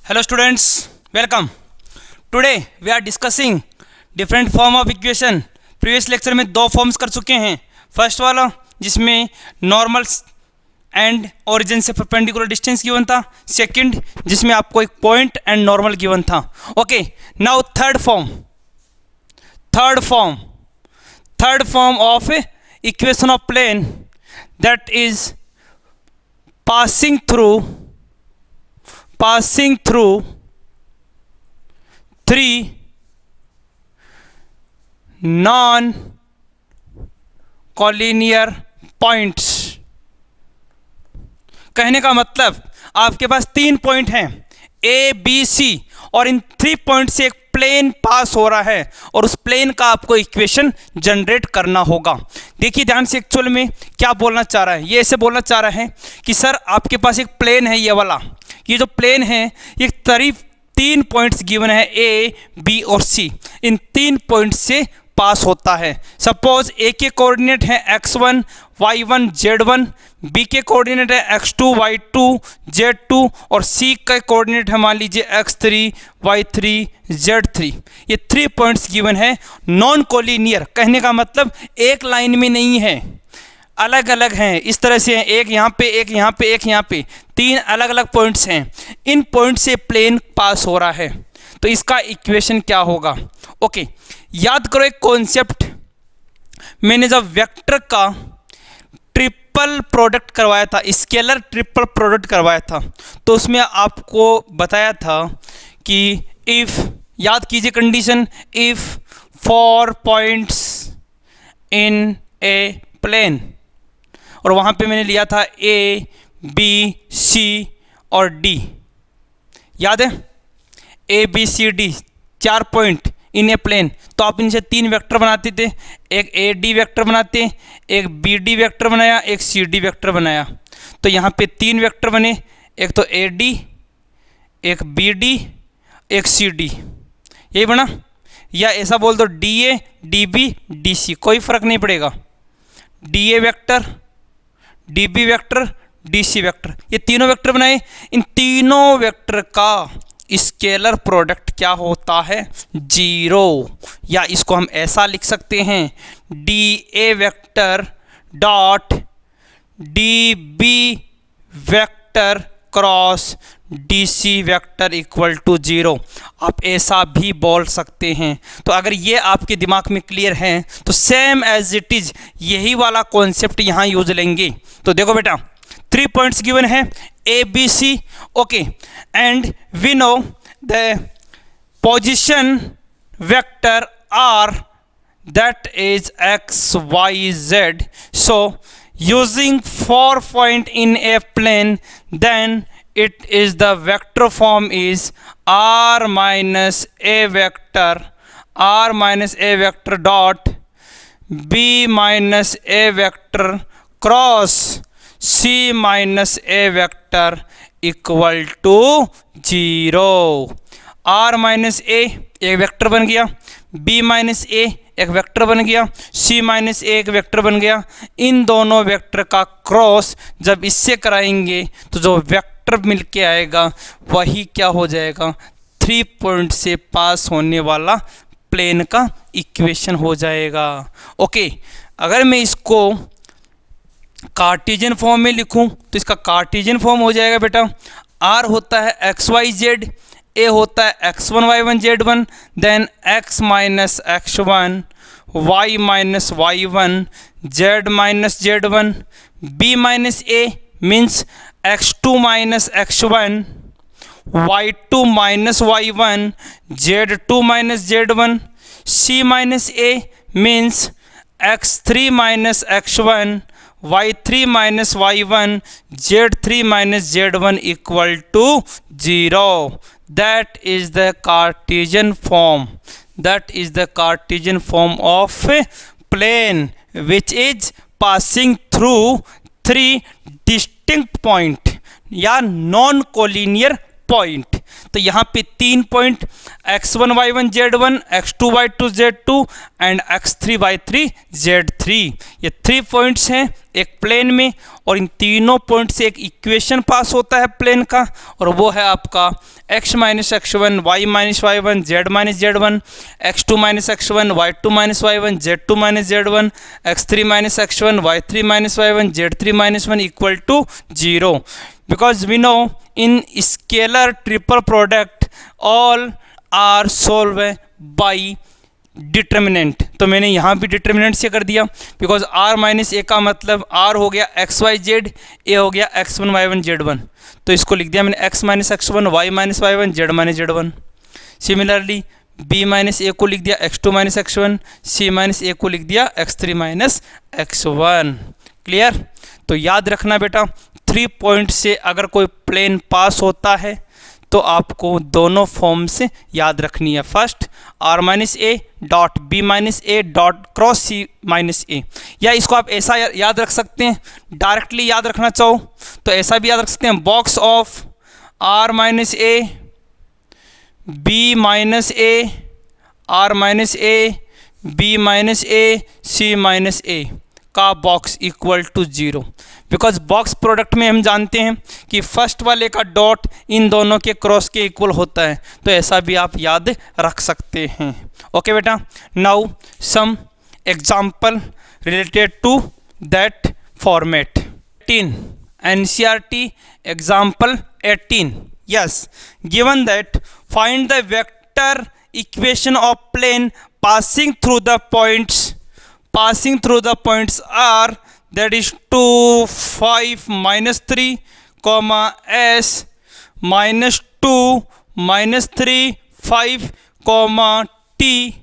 Hello students, welcome. Today we are discussing different form of equation. Previous lecture में दो forms कर चुके हैं. फर्स्ट वाला जिसमें नॉर्मल एंड ओरिजिन से परपेंडिकुलर डिस्टेंस गिवन था. सेकंड जिसमें आपको एक पॉइंट एंड नॉर्मल गिवन था. Okay, now third form of equation of plane that is passing through three non-collinear points. कहने का मतलब आपके पास तीन पॉइंट हैं ए बी सी और इन 3 पॉइंट से एक प्लेन पास हो रहा है और उस प्लेन का आपको इक्वेशन जनरेट करना होगा. देखिए ध्यान से, एक्चुअल में क्या बोलना चाह रहा है. ये ऐसे बोलना चाह रहा है कि सर आपके पास एक प्लेन है, ये वाला, ये जो प्लेन है ये करीब 3 पॉइंट्स गिवन है ए बी और सी. इन 3 पॉइंट्स से पास होता है. सपोज ए के कोऑर्डिनेट है x1 y1 z1, बी के कोऑर्डिनेट है x2 y2 z2 और सी का कोऑर्डिनेट है मान लीजिए x3 y3 z3. ये 3 पॉइंट्स गिवन है. नॉन कोलिनियर कहने का मतलब एक लाइन में नहीं है, अलग अलग हैं. इस तरह से हैं, एक यहाँ पे, एक यहाँ पे, एक यहाँ पे, 3 अलग अलग पॉइंट्स हैं. इन पॉइंट से प्लेन पास हो रहा है तो इसका इक्वेशन क्या होगा. ओके, याद करो एक कॉन्सेप्ट. मैंने जब वेक्टर का ट्रिपल प्रोडक्ट करवाया था, स्केलर ट्रिपल प्रोडक्ट करवाया था, तो उसमें आपको बताया था कि इफ़, याद कीजिए condition, if 4 points in a plane, और वहाँ पे मैंने लिया था ए बी सी और डी. याद है, A B C D 4 point in a plane. तो आप इनसे 3 वेक्टर बनाते थे. एक ए डी वेक्टर बनाते, एक बी डी वेक्टर बनाया, एक सी डी वेक्टर बनाया. तो यहाँ पे 3 वेक्टर बने, एक तो ए डी, एक बी डी, एक सी डी. यही बना. या ऐसा बोल दो D A D B D C, कोई फ़र्क नहीं पड़ेगा. D A vector, D B vector, D C vector, ये तीनों वेक्टर बनाए. इन तीनों वेक्टर का स्केलर प्रोडक्ट क्या होता है, 0. या इसको हम ऐसा लिख सकते हैं, D A vector dot D B vector cross D C vector equal to 0. आप ऐसा भी बोल सकते हैं. तो अगर ये आपके दिमाग में क्लियर है तो सेम एज इट इज़ यही वाला कॉन्सेप्ट यहाँ यूज लेंगे. तो देखो बेटा, 3 पॉइंट्स गिवन है A B C. Okay, and we know the position vector are that is x y z. So using 4 point in a plane, then it is the vector form is r minus a vector dot b minus a vector cross c minus a vector equal to 0. r minus ए एक vector बन गया, b minus ए एक vector बन गया, c minus ए एक vector बन गया. इन दोनों वेक्टर का क्रॉस जब इससे कराएंगे तो जो वेक्टर मिलके आएगा वही क्या हो जाएगा, 3 पॉइंट से पास होने वाला प्लेन का इक्वेशन हो जाएगा. ओके, अगर मैं इसको कार्टेशियन फॉर्म में लिखूं तो इसका कार्टेशियन फॉर्म हो जाएगा बेटा, r होता है एक्स वाई जेड, ए होता है x1 y1 z1, then x minus x1 y minus y1 z minus z1, b minus a means x2 minus x1 y2 minus y1 z2 minus z1, c minus a means x3 minus x1 y3 minus y1 z3 minus z1 equal to 0. That is the Cartesian form. That is the Cartesian form of plane which is passing through 3 distinct point या non collinear point. तो यहाँ पे 3 point x1 y1 z1, x2 y2 z2 and x3 y3 z3, ये 3 points हैं एक plane में, और इन तीनों पॉइंट से एक इक्वेशन पास होता है प्लेन का, और वो है आपका x minus x1 y minus y1 z minus z1, x2 minus x1 y2 minus y1 z2 minus z1, x3 minus x1 y3 minus y1 z3 minus 1 equal to 0, because we know in scalar triple product all are solved by determinant. तो मैंने यहाँ भी determinant से कर दिया, because r minus a का मतलब r हो गया एक्स वाई जेड, ए हो गया x1 y1 z1, तो इसको लिख दिया मैंने x minus x1 y minus y1 z minus z1। Similarly b minus a को लिख दिया x2 minus x1, c minus a को लिख दिया x3 माइनस x1। क्लियर? तो याद रखना बेटा, 3 पॉइंट से अगर कोई प्लेन पास होता है तो आपको दोनों फॉर्म से याद रखनी है। First r minus a dot b minus a dot cross c minus a, या इसको आप ऐसा याद रख सकते हैं, डायरेक्टली याद रखना चाहो तो ऐसा भी याद रख सकते हैं, box of r minus a b minus a r minus a b minus a c minus a का box equal to 0, because box product में हम जानते हैं कि फर्स्ट वाले का डॉट इन दोनों के क्रॉस के इक्वल होता है, तो ऐसा भी आप याद रख सकते हैं। ओके बेटा, now some example related to that format. 18 NCERT example 18, yes, given that find the vector equation of plane passing through the points are, that is 2 5 minus 3 comma s minus 2 minus 3 5 comma t,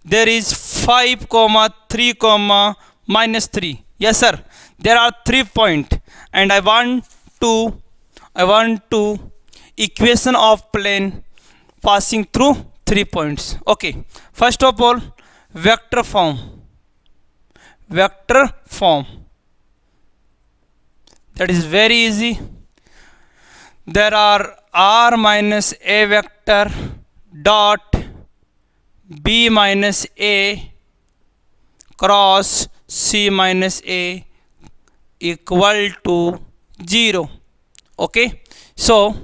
there is 5 comma 3 comma minus 3. Yes sir, there are 3 points and I want to equation of plane passing through 3 points. Okay, first of all vector form, that is very easy. There are r minus a vector dot b minus a cross c minus a equal to 0. Okay, so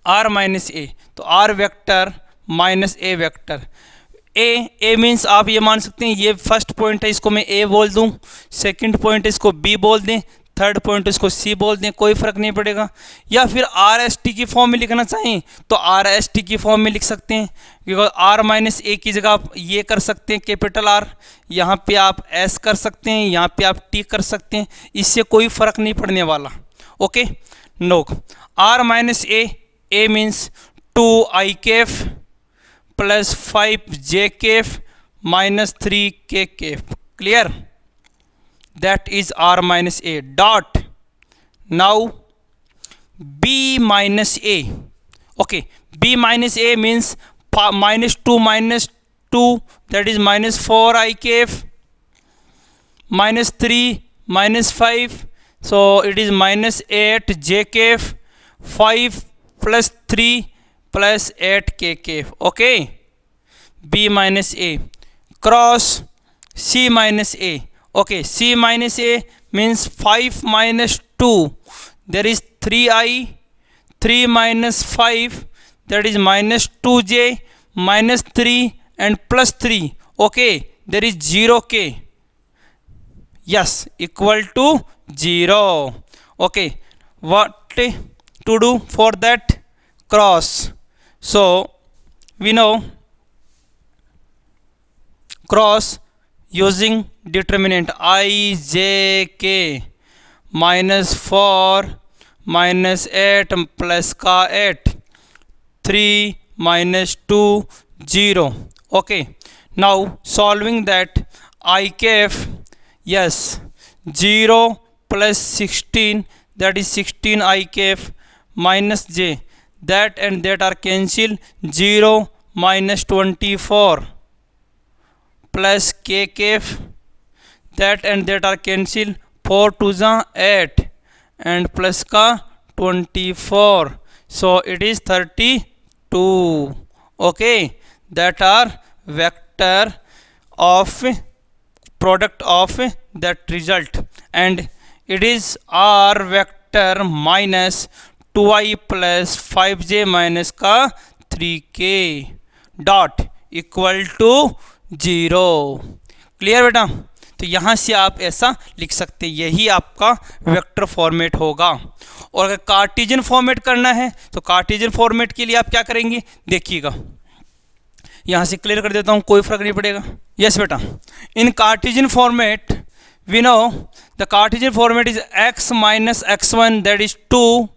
r minus a, तो r vector minus ए vector, ए means आप ये मान सकते हैं ये first point है, इसको मैं ए बोल दूं, सेकंड पॉइंट इसको बी बोल दें, थर्ड पॉइंट इसको सी बोल दें, कोई फ़र्क नहीं पड़ेगा। या फिर आर एस टी की फॉर्म में लिखना चाहें तो आर एस टी की फॉर्म में लिख सकते हैं, बिकॉज आर माइनस ए की जगह आप ये कर सकते हैं कैपिटल आर, यहाँ पे आप एस कर सकते हैं, यहाँ पे आप टी कर सकते हैं, इससे कोई फ़र्क नहीं पड़ने वाला। Okay, no, R minus A means 2 I cap plus 5 J cap minus 3 K cap. Clear? that is r minus a dot. Now b minus a, okay, b minus a means minus 2 that is minus 4 I cap minus 3 minus 5, so it is minus 8 j cap 5 plus 3 plus 8 k cap. Okay, b minus a cross c minus a. Okay, c minus a means 5 minus 2, there is 3i, 3 minus 5 that is minus 2j minus 3 and plus 3. Okay, there is 0k, yes, equal to 0. Okay, what to do for that? Cross. So we know cross using determinant I j k minus 4 minus 8 plus ka 8 3 minus 2 0. Okay, now solving that I cap, yes, 0 plus 16 that is 16 I cap minus j, that and that are cancelled, 0 minus 24 plus k cap, that and that are cancelled, 4 to the 8 and plus ka 24, so it is 32. Okay, that are vector of product of that result, and it is r vector minus 2i plus 5j minus का 3k dot equal to 0। Clear बेटा? तो यहाँ से आप ऐसा लिख सकते हैं, यही आपका वेक्टर फॉर्मेट होगा। और अगर कार्टेशियन फॉर्मेट करना है तो कार्टेशियन फॉर्मेट के लिए आप क्या करेंगे, देखिएगा, यहाँ से क्लियर कर देता हूँ, कोई फर्क नहीं पड़ेगा। यस बेटा, in Cartesian format we know the Cartesian format is x minus x1 that is 2,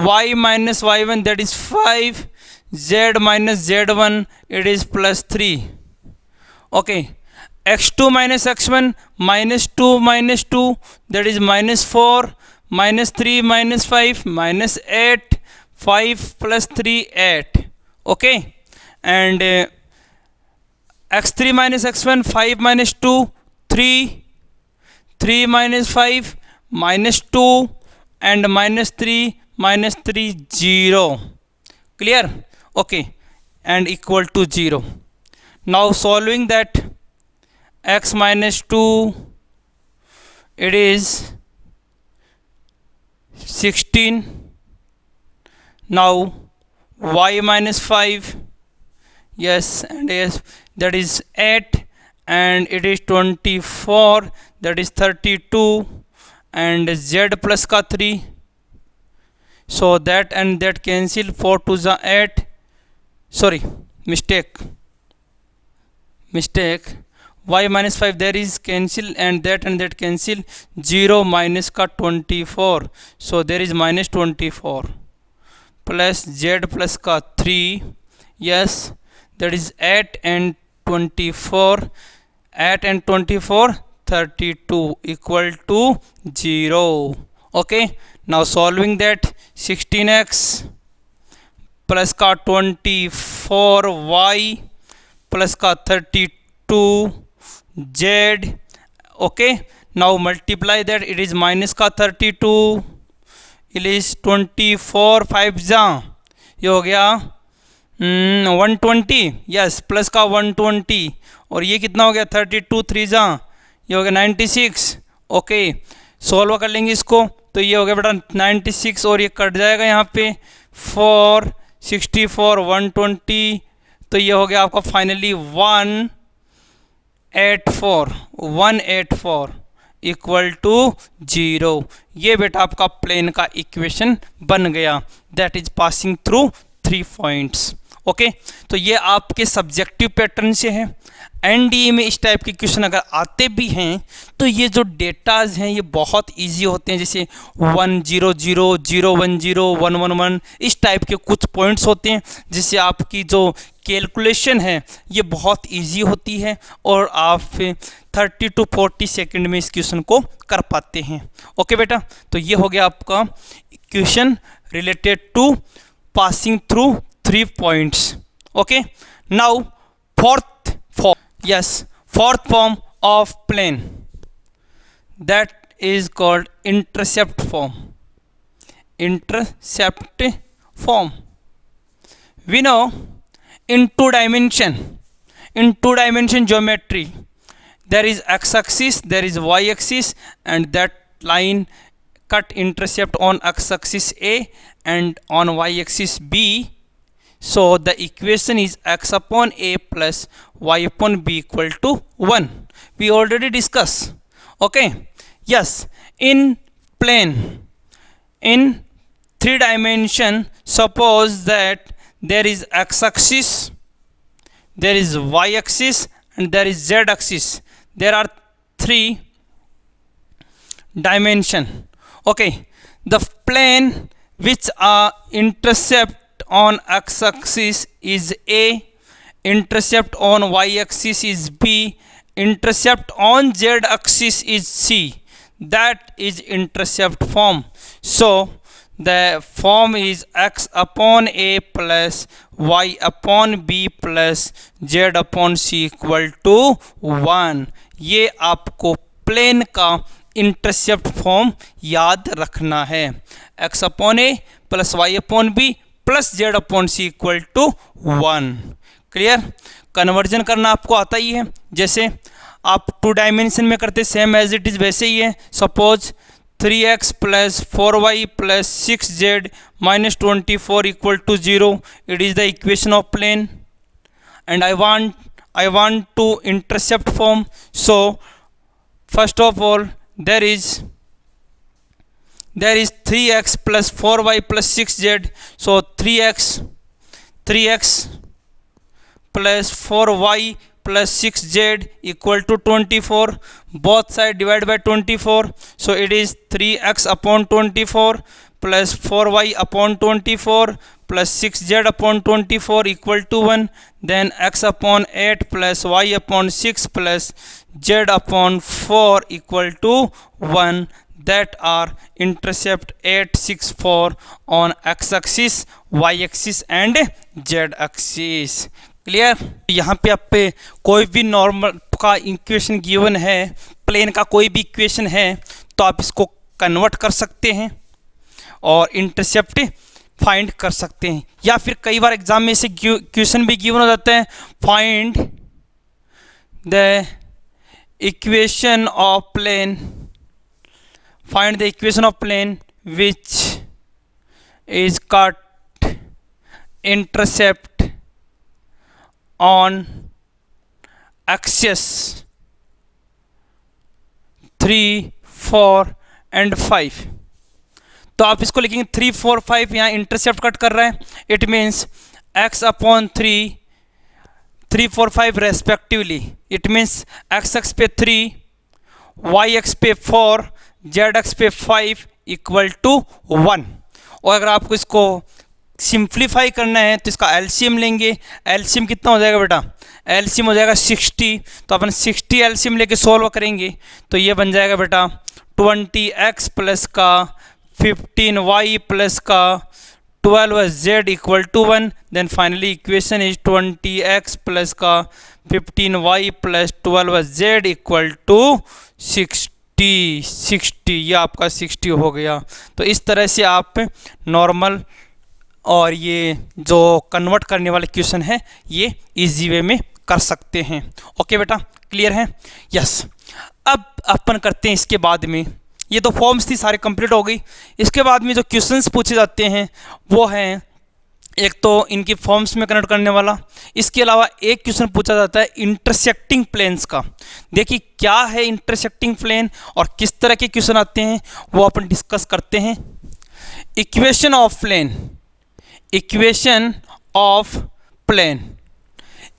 y minus y1 that is 5, z minus z1 it is plus 3. Okay, x2 minus x1 minus 2 minus 2 that is minus 4, minus 3 minus 5 minus 8, 5 plus 3 8. Okay, and x3 minus x1 5 minus 2 3, 3 minus 5 minus 2 and minus 3 0. Clear? Okay, and equal to 0. Now solving that, x minus 2 it is 16. Now y minus 5, yes, and yes, that is 8, and it is 24, that is 32, and z plus का 3, so that and that cancel, 4 to the 8, sorry, mistake, y minus 5 there is cancel, and that cancel, 0 minus का 24, so there is minus 24 plus z plus का 3, yes, that is 8 and 24, 8 and 24 32 equal to 0. Okay, now solving that, 16x plus का 24y plus का 32z. Okay, now multiply that, it is minus का 32, it is 24 5 जा, ये हो गया 120, yes, plus का 120, और ये कितना हो गया 32 3 जा, ये हो गया 96। ओके, सॉल्व कर लेंगे इसको, तो ये हो गया बेटा 96, और ये कट जाएगा यहाँ पे 4 64 120, तो ये हो गया आपका फाइनली 184 इक्वल टू 0। ये बेटा आपका प्लेन का इक्वेशन बन गया, that is passing through 3 points. Okay, तो ये आपके सब्जेक्टिव पैटर्न से है। एनडीए में इस टाइप के क्वेश्चन अगर आते भी हैं तो ये जो डेटाज हैं ये बहुत इजी होते हैं, जैसे 100 010 111 इस टाइप के कुछ पॉइंट्स होते हैं, जिससे आपकी जो कैलकुलेशन है ये बहुत इजी होती है और आप 30 to 40 सेकंड में इस क्वेश्चन को कर पाते हैं। ओके बेटा, तो ये हो गया आपका question related to passing through 3 points. Okay, now fourth form of plane, that is called intercept form. We know in two dimension geometry there is x-axis, there is y-axis, and that line cut intercept on x-axis A and on y-axis B. So the equation is x upon a plus y upon b equal to 1. We already discussed. Okay, yes, in plane in 3 dimension, suppose that there is x-axis, there is y-axis, and there is z-axis. There are 3 dimension. Okay, the plane which are intercept on x-axis is A, intercept on y-axis is B, intercept on z-axis is C. That is intercept form. So the form is x upon A plus y upon B plus z upon C equal to 1. ये आपको plane का intercept form याद रखना है, x upon A plus Y upon B plus Z upon C equal to 1। Clear? Conversion करना आपको आता ही है, जैसे आप 2 डायमेंशन में करते सेम एज इट इज़ वैसे ही है। Suppose 3x plus 4y plus 6z minus 24 equal to 0, it is the equation of plane and I want to intercept form. So first of all there is 3x plus 4y plus 6z. So 3x plus 4y plus 6z equal to 24. Both side divide by 24. So it is 3x upon 24 plus 4y upon 24 plus 6z upon 24 equal to 1. Then x upon 8 plus y upon 6 plus z upon 4 equal to 1. That are intercept 8, 6, 4 on x axis, y axis and z axis. Clear? यहाँ पे आप पे कोई भी normal का equation given है, plane का कोई भी इक्वेशन है, तो आप इसको कन्वर्ट कर सकते हैं और इंटरसेप्ट फाइंड कर सकते हैं। या फिर कई बार एग्जाम में से क्वेश्चन भी गिवन हो जाता है, find the equation of plane, find the equation of plane which is cut intercept on axis 3, 4 and 5। तो आप इसको लिखेंगे 3, 4, 5, यहाँ इंटरसेप्ट कट कर रहा है, it means x upon 3, 4, 5 respectively. It means x x पे 3, y एक्स पे 4, z एक्स पे 5 इक्वल टू 1। और अगर आपको इसको सिंप्लीफाई करना है तो इसका एलसीएम लेंगे। एलसीएम कितना हो जाएगा बेटा? एलसीएम हो जाएगा 60। तो अपन 60 एलसीएम लेके सोल्व करेंगे तो ये बन जाएगा बेटा 20x प्लस का 15y प्लस का 12z equal to 1। Then finally equation is 20x plus का 15y plus 12z equal to 60। ये आपका 60 हो गया। तो इस तरह से आप नॉर्मल और ये जो कन्वर्ट करने वाले क्वेश्चन है ये इजी वे में कर सकते हैं। ओके बेटा, क्लियर है? यस। अब अपन करते हैं इसके बाद में, ये तो फॉर्म्स थी सारे कंप्लीट हो गई। इसके बाद में जो क्वेश्चंस पूछे जाते हैं वो हैं, एक तो इनकी फॉर्म्स में कन्वर्ट करने वाला, इसके अलावा एक क्वेश्चन पूछा जाता है इंटरसेक्टिंग प्लेन्स का। देखिए क्या है इंटरसेक्टिंग प्लेन और किस तरह के क्वेश्चन आते हैं वो अपन डिस्कस करते हैं। Equation of plane, equation of plane,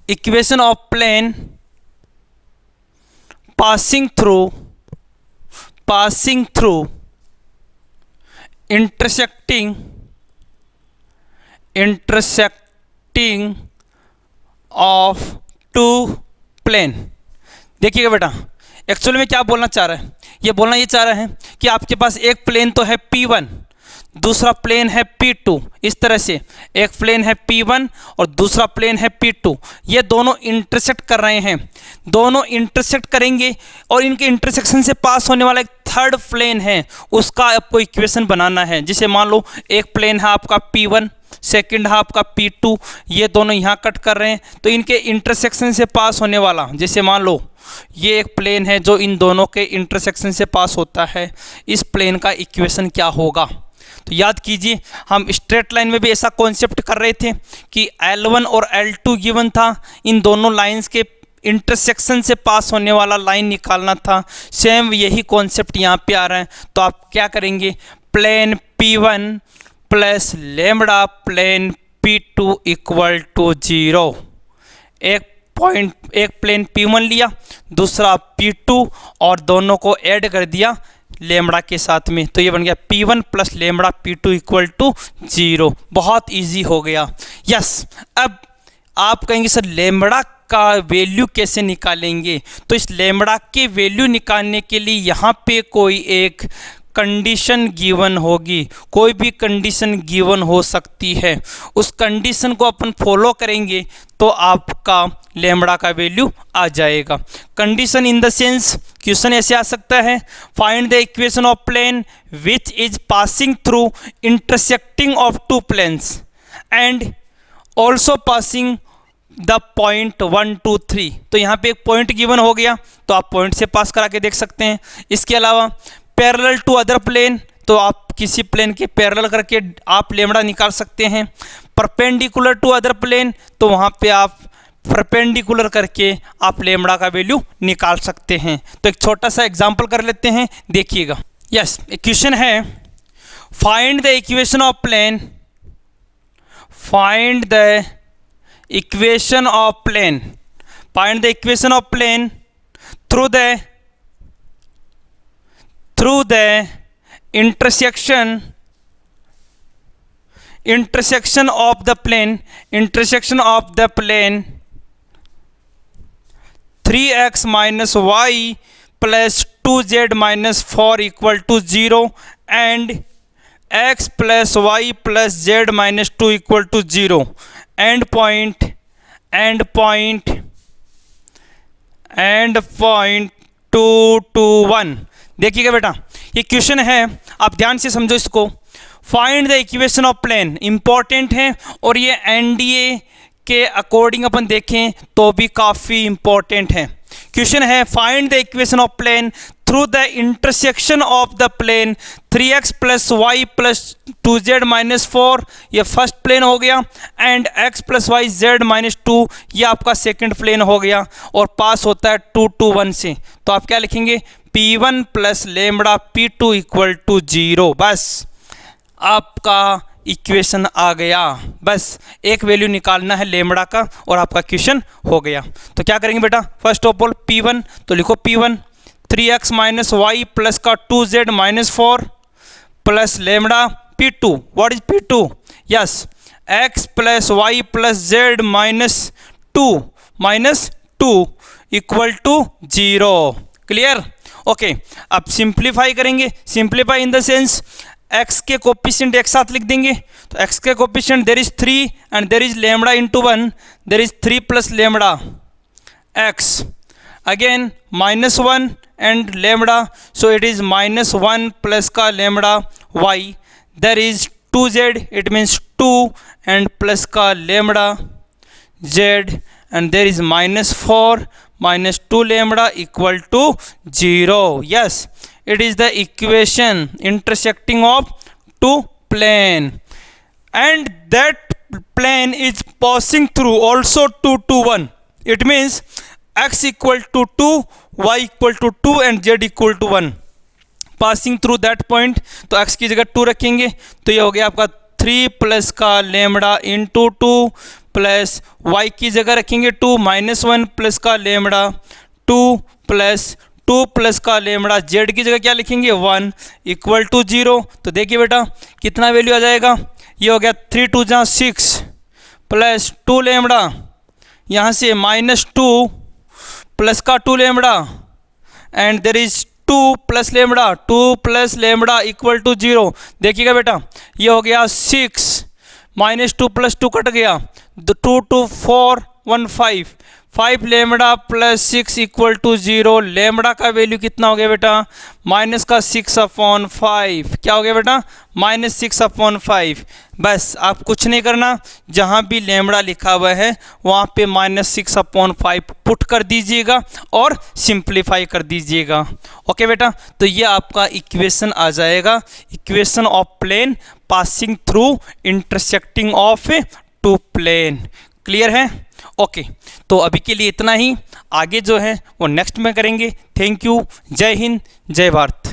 equation of plane passing through intersecting of two plane। देखिएगा बेटा एक्चुअली में क्या बोलना चाह रहा है, ये बोलना ये चाह रहा है कि आपके पास एक प्लेन तो है P1, दूसरा प्लेन है P2। इस तरह से एक प्लेन है P1 और दूसरा प्लेन है P2, ये दोनों इंटरसेक्ट कर रहे हैं, दोनों इंटरसेक्ट करेंगे और इनके इंटरसेक्शन से पास होने वाला एक थर्ड प्लेन है, उसका आपको इक्वेशन बनाना है। जैसे मान लो एक प्लेन है आपका P1, सेकंड है आपका P2, ये दोनों यहाँ कट कर रहे हैं, तो इनके इंटरसेक्शन से पास होने वाला, जैसे मान लो ये एक प्लेन है जो इन दोनों के इंटरसेक्शन से पास होता है, इस प्लेन का इक्वेशन क्या होगा? तो याद कीजिए हम स्ट्रेट लाइन में भी ऐसा कॉन्सेप्ट कर रहे थे कि L1 और L2 गिवन था, इन दोनों लाइंस के इंटरसेक्शन से पास होने वाला लाइन निकालना था। सेम यही कॉन्सेप्ट यहाँ पे आ रहा है। तो आप क्या करेंगे, plane P1 plus lambda plane P2 equal to 0। एक प्लेन P1 लिया, दूसरा P2 और दोनों को ऐड कर दिया लेमड़ा के साथ में, तो ये बन गया P1 plus lambda P2 equal to 0। बहुत इजी हो गया। यस। अब आप कहेंगे सर लेमड़ा का वैल्यू कैसे निकालेंगे? तो इस लेमड़ा के वैल्यू निकालने के लिए यहाँ पे कोई एक कंडीशन गिवन होगी, कोई भी कंडीशन गिवन हो सकती है, उस कंडीशन को अपन फॉलो करेंगे तो आपका लेमड़ा का वैल्यू आ जाएगा। Condition in the sense question ऐसे आ सकता है, find the equation of plane which is passing through intersecting of two planes and also passing the point 1 2 3। तो यहाँ पे एक पॉइंट गिवन हो गया तो आप पॉइंट से पास करा के देख सकते हैं। इसके अलावा पैरेलल टू अदर प्लेन, तो आप किसी प्लेन के पैरेलल करके आप लेमड़ा निकाल सकते हैं। परपेंडिकुलर टू अदर प्लेन, तो वहाँ पे आप परपेंडिकुलर करके आप लेमड़ा का वैल्यू निकाल सकते हैं। तो एक छोटा सा एग्जांपल कर लेते हैं, देखिएगा। यस, एक क्वेश्चन है, find the equation of plane, find the equation of plane, find the equation of plane through the intersection of the plane 3x minus y plus 2z minus 4 equal to 0 and x plus y plus z minus 2 equal to 0 end point 2 to 1। देखिएगा बेटा, ये question है, आप ध्यान से समझो इसको। Find the equation of plane important है और ये एनडीए के अकॉर्डिंग अपन देखें तो भी काफ़ी इंपॉर्टेंट है। क्वेश्चन है, find the equation of plane through the intersection of the plane 3x plus Y plus 2z minus 4, ये फर्स्ट प्लेन हो गया, and x plus Y z minus 2, ये आपका सेकंड प्लेन हो गया, और पास होता है 2 to 1 से। तो आप क्या लिखेंगे, P1 plus lambda P2 equal to 0। बस आपका इक्वेशन आ गया, बस एक वैल्यू निकालना है लेमड़ा का और आपका क्वेश्चन हो गया। तो क्या करेंगे बेटा, फर्स्ट ऑफ ऑल P1, तो लिखो P1 3x minus Y plus का 2z minus 4 plus lambda P2, what is P2, yes x plus Y plus z minus 2 equal to 0। Clear, okay. अब सिंप्लीफाई करेंगे, simplify in the sense x के coefficient एक साथ लिख देंगे। तो x के coefficient there is 3 and there is lambda into 1, there is 3 plus lambda x, again minus 1 and lambda, so it is minus 1 plus का lambda y, there is 2z, it means 2 and plus का lambda z, and there is minus 4 minus 2 lambda equal to 0. Yes, it is the equation intersecting of two plane, and that plane is passing through also 2 to 1. It means x equal to 2, y equal to 2 and z equal to 1 passing through that point। तो x की जगह 2 रखेंगे तो ये हो गया आपका 3 plus का लेमड़ा इंटू 2 प्लस y की जगह रखेंगे 2 माइनस 1 प्लस का लेमड़ा 2 प्लस का लेमड़ा z की जगह क्या लिखेंगे 1 इक्वल टू 0। तो देखिए बेटा कितना वैल्यू आ जाएगा, ये हो गया 3 2 जा 6 प्लस 2 लेमड़ा, यहाँ से माइनस 2 प्लस का 2 lambda and there is 2 plus lambda equal to 0। देखिएगा बेटा ये हो गया 6 माइनस 2 प्लस 2 कट गया, 2 2 4 1 5 lambda plus 6 equal to 0। Lambda का वैल्यू कितना हो गया बेटा, माइनस का 6/5। क्या हो गया बेटा, माइनस 6/5। बस आप कुछ नहीं करना, जहाँ भी लेमड़ा लिखा हुआ है वहाँ पे माइनस 6/5 पुट कर दीजिएगा और सिंप्लीफाई कर दीजिएगा। ओके बेटा, तो ये आपका इक्वेशन आ जाएगा, equation of plane passing through intersecting of two plane. Clear है, ओके। तो अभी के लिए इतना ही, आगे जो है वो नेक्स्ट में करेंगे। थैंक यू, जय हिंद, जय भारत।